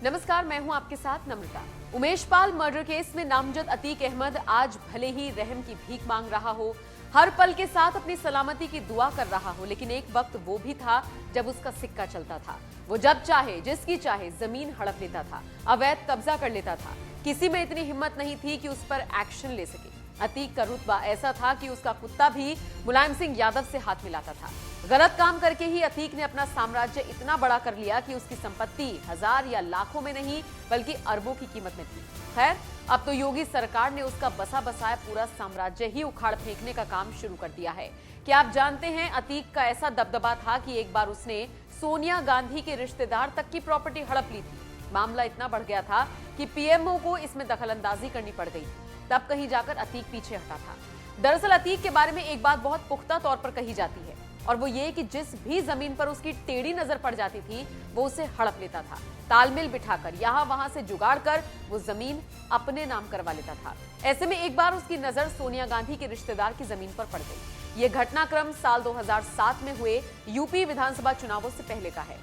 नमस्कार, मैं हूं आपके साथ नम्रता। उमेश पाल मर्डर केस में नामजद अतीक अहमद आज भले ही रहम की भीख मांग रहा हो, हर पल के साथ अपनी सलामती की दुआ कर रहा हो, लेकिन एक वक्त वो भी था जब उसका सिक्का चलता था। वो जब चाहे जिसकी चाहे जमीन हड़प लेता था, अवैध कब्जा कर लेता था। किसी में इतनी हिम्मत नहीं थी कि उस पर एक्शन ले सके। अतीक का रुतबा ऐसा था कि उसका कुत्ता भी मुलायम सिंह यादव से हाथ मिलाता था। गलत काम करके ही अतीक ने अपना साम्राज्य इतना बड़ा कर लिया कि उसकी संपत्ति हजार या लाखों में नहीं बल्कि अरबों की कीमत में थी। खैर, अब तो योगी सरकार ने उसका बसा बसाया पूरा साम्राज्य ही उखाड़ फेंकने का काम शुरू कर दिया है। क्या आप जानते हैं, अतीक का ऐसा दबदबा था कि एक बार उसने सोनिया गांधी के रिश्तेदार तक की प्रॉपर्टी हड़प ली थी। मामला इतना बढ़ गया था कि पीएमओ को इसमें दखलंदाजी करनी पड़ गई। तब कहीं जाकर अतीक पीछे हटा था। दरअसल अतीक के बारे में एक बात बहुत पुख्ता तौर पर कही जाती है, और वो ये कि जिस भी जमीन पर उसकी टेढ़ी नजर पड़ जाती थी वो उसे हड़प लेता था। तालमेल बिठाकर यहां वहां से जुगाड़ कर वो जमीन अपने नाम करवा लेता था। ऐसे में एक बार उसकी नजर सोनिया गांधी के रिश्तेदार की जमीन पर पड़ गई। ये घटनाक्रम साल 2007 में हुए यूपी विधानसभा चुनावों से पहले का है।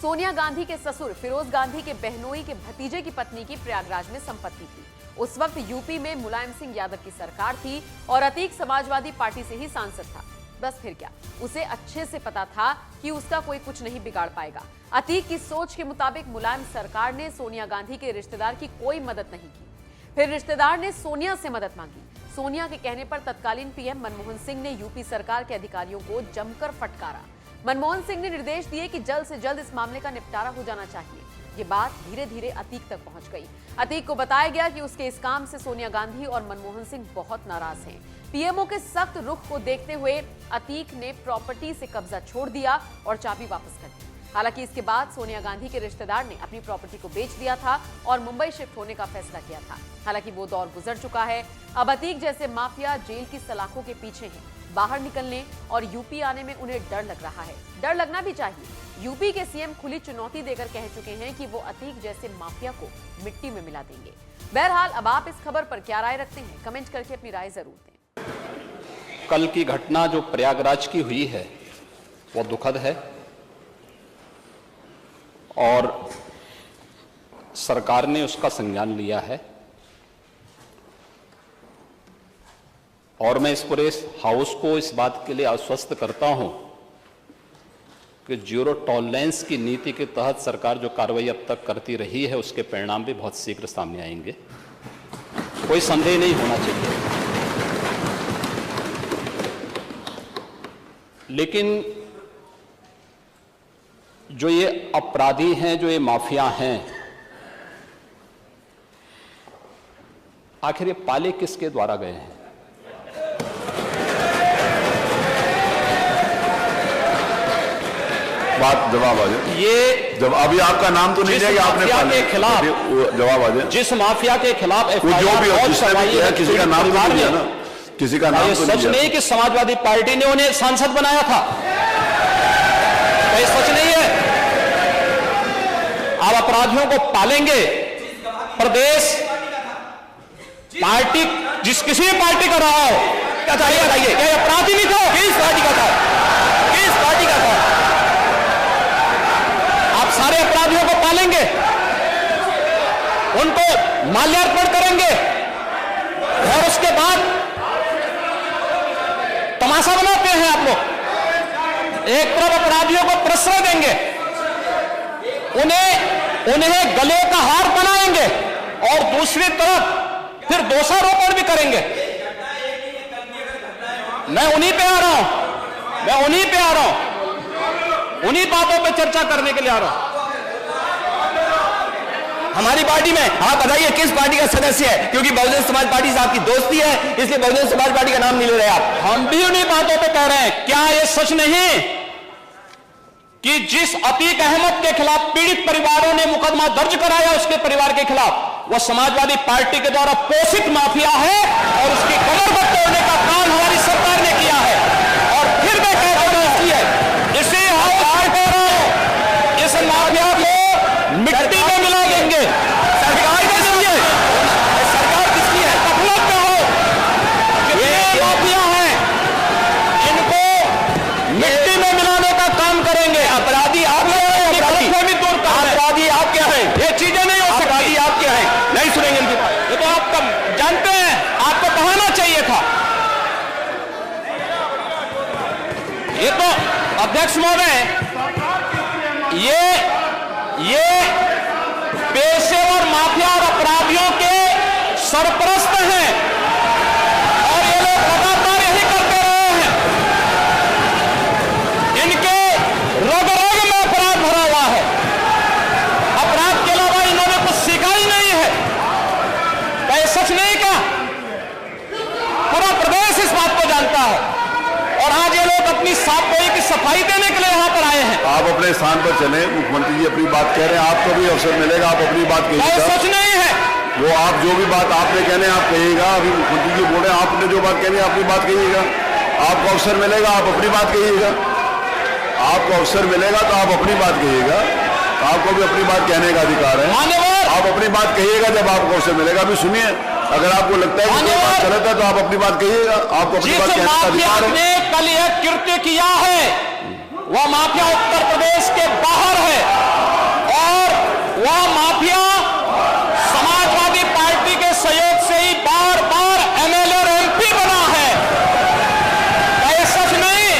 सोनिया गांधी के ससुर फिरोज गांधी के बहनोई के भतीजे की पत्नी की प्रयागराज में संपत्ति थी। उस वक्त यूपी में मुलायम सिंह यादव की सरकार थी और अतीक समाजवादी पार्टी से ही सांसद था। बस फिर क्या, उसे अच्छे से पता था कि उसका कोई कुछ नहीं बिगाड़ पाएगा। अतीक की सोच के मुताबिक मुलायम सरकार ने सोनिया गांधी के रिश्तेदार की कोई मदद नहीं की। फिर रिश्तेदार ने सोनिया से मदद मांगी। सोनिया के कहने पर तत्कालीन पीएम मनमोहन सिंह ने यूपी सरकार के अधिकारियों को जमकर फटकारा। मनमोहन सिंह ने निर्देश दिए कि जल्द से जल्द इस मामले का निपटारा हो जाना चाहिए। ये बात धीरे धीरे अतीक तक पहुंच गई। अतीक को बताया गया कि उसके इस काम से सोनिया गांधी और मनमोहन सिंह बहुत नाराज हैं। पीएमओ के सख्त रुख को देखते हुए अतीक ने प्रॉपर्टी से कब्जा छोड़ दिया और चाबी वापस कर दी। हालांकि इसके बाद सोनिया गांधी के रिश्तेदार ने अपनी प्रॉपर्टी को बेच दिया था और मुंबई शिफ्ट होने का फैसला किया था। हालांकि वो दौर गुजर चुका है। अब अतीक जैसे माफिया जेल की सलाखों के पीछे हैं। बाहर निकलने और यूपी आने में उन्हें डर लग रहा है। डर लगना भी चाहिए। यूपी के सीएम खुली चुनौती देकर कह चुके हैं कि वो अतीक जैसे माफिया को मिट्टी में मिला देंगे। बहरहाल, अब आप इस खबर पर क्या राय रखते हैं, कमेंट करके अपनी राय जरूर दें। कल की घटना जो प्रयागराज की हुई है वो दुखद है और सरकार ने उसका संज्ञान लिया है। और मैं इस पूरे हाउस को इस बात के लिए आश्वस्त करता हूं कि जीरो टॉलरेंस की नीति के तहत सरकार जो कार्रवाई अब तक करती रही है उसके परिणाम भी बहुत शीघ्र सामने आएंगे। कोई संदेह नहीं होना चाहिए। लेकिन जो ये अपराधी हैं, जो ये माफिया हैं, आखिर ये पाले किसके द्वारा गए हैं? बात जवाब आ जाए। ये जब अभी आपका नाम तो नहीं है कि आपने के खिलाफ जवाब आ जाए। जिस माफिया के खिलाफ जो भी हो, किसी का नाम तो नहीं है ना, किसी का नाम तो सच नहीं कि समाजवादी पार्टी ने उन्हें सांसद बनाया था। ये सच नहीं है। आप अपराधियों को पालेंगे। प्रदेश पार्टी जिस किसी भी पार्टी का रहा हो, क्या बताइए, क्या अपराधी नहीं था? किस पार्टी का था? किस पार्टी का था? आप सारे अपराधियों को पालेंगे, उनको माल्यार्पण करेंगे और उसके बाद तमाशा बनाते हैं आप लोग। एक तरफ अपराधियों को प्रश्रय देंगे, उन्हें गले का हार बनाएंगे और दूसरी तरफ फिर दोषारोपण भी करेंगे। मैं उन्हीं पे आ रहा हूं, उन्हीं बातों पे चर्चा करने के लिए आ रहा हूं। हमारी पार्टी में आप बताइए किस पार्टी का सदस्य है? क्योंकि बहुजन समाज पार्टी से आपकी दोस्ती है, इसलिए बहुजन समाज पार्टी का नाम नहीं ले रहे आप। हम भी उन्हीं बातों पे कह रहे हैं। क्या ये सच नहीं कि जिस अतीक अहमद के खिलाफ पीड़ित परिवारों ने मुकदमा दर्ज कराया, उसके परिवार के खिलाफ, वह समाजवादी पार्टी के द्वारा पोषित माफिया है और उसकी कमर को तोड़ने का काम हमारी सरकार ने किया है। और फिर मैं कह रहा हूं, इसे हम कह रहा हूं, इस माफिया को मिट्टी में मिला देंगे। सरकार किसकी है? सरकार किसकी है? गफलत में हो, ये माफिया हैं, इनको मिट्टी में मिलाने का काम करेंगे। अपराधी आप क्या हैं? अपराधी आप क्या हैं? ये ये पेशेवर माफिया और अपराधियों के सरपरस्त हैं और ये लोग लगातार यही करते रहे हैं। इनके रग रग में अपराध भरा हुआ है। अपराध के अलावा इन्होंने कुछ सीखा ही नहीं है। क्या ये सच नहीं क्या? पूरा प्रदेश इस बात को जानता है और आज ये लोग अपनी साफ गोई की सफाई देने के लिए यहां पर आए हैं। आप अपने स्थान पर चले, मुख्यमंत्री जी अपनी बात कह रहे हैं, आपको भी अवसर मिलेगा, आप अपनी बात कहिएगा। सच नहीं है वो आप जो भी बात आपने कहने आप कहिएगा। अभी मुख्यमंत्री जी बोल रहे हैं, आपने जो बात कहनी है अपनी बात कहिएगा। आपको अवसर मिलेगा, आप अपनी बात कहिएगा। आपको अवसर मिलेगा तो आप अपनी बात कहिएगा। आपको भी अपनी बात कहने का अधिकार है। आप अपनी बात कहिएगा जब आपको अवसर मिलेगा। अभी सुनिए, अगर आपको लगता है कि कोई बात गलत है तो आप अपनी बात कहिएगा। आपको अपनी बात कहने का अधिकार है। ने कल यह कृत्य किया है वह माफिया उत्तर प्रदेश के बाहर है और वह माफिया समाजवादी पार्टी के सहयोग से ही बार बार एमएलए और एमपी बना है। क्या सच नहीं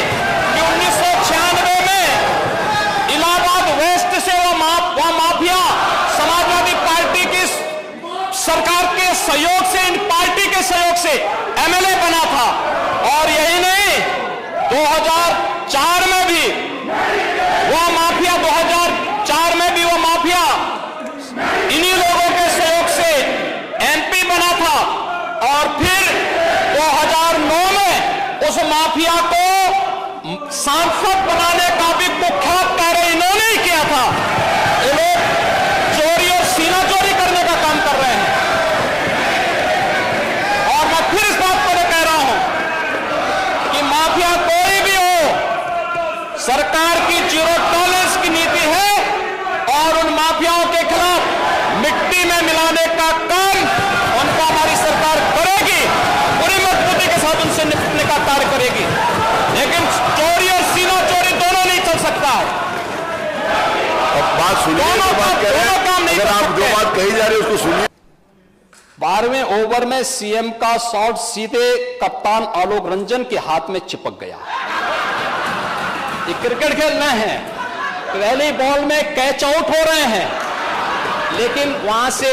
कि 1996 में इलाहाबाद वेस्ट से वह माफिया समाजवादी पार्टी की सरकार के सहयोग से, इन पार्टी के सहयोग से एमएलए बना था। और यही नहीं, 2004 में भी वह माफिया 2004 में भी वह माफिया इन्हीं लोगों के सहयोग से एमपी बना था। और फिर 2009 में उस माफिया को सांसद बनाने का भी कुख्यात कार्य इन्होंने ही किया था। ये लोग चोरी और सीना चोरी करने का काम कर रहे हैं। और मैं फिर इस बात को कह रहा हूं कि माफिया कोई भी हो, सरकार की जीरो टॉलरेंस की नीति है और उन माफियाओं के खिलाफ मिट्टी में मिलाने का काम उनका हमारी सरकार करेगी। पूरी मजबूती के साथ उनसे निपटने का कार्य करेगी। लेकिन चोरी और सीना चोरी दोनों नहीं चल सकता है। अब बात सुनिए, जो बात कह रहे हैं, अगर आप जो बात कही जा रही है उसको सुनिए। 12वें ओवर में सीएम का शॉट सीधे कप्तान आलोक रंजन के हाथ में चिपक गया। ये क्रिकेट खेल रहे हैं, पहली बॉल में कैच आउट हो रहे हैं, लेकिन वहां से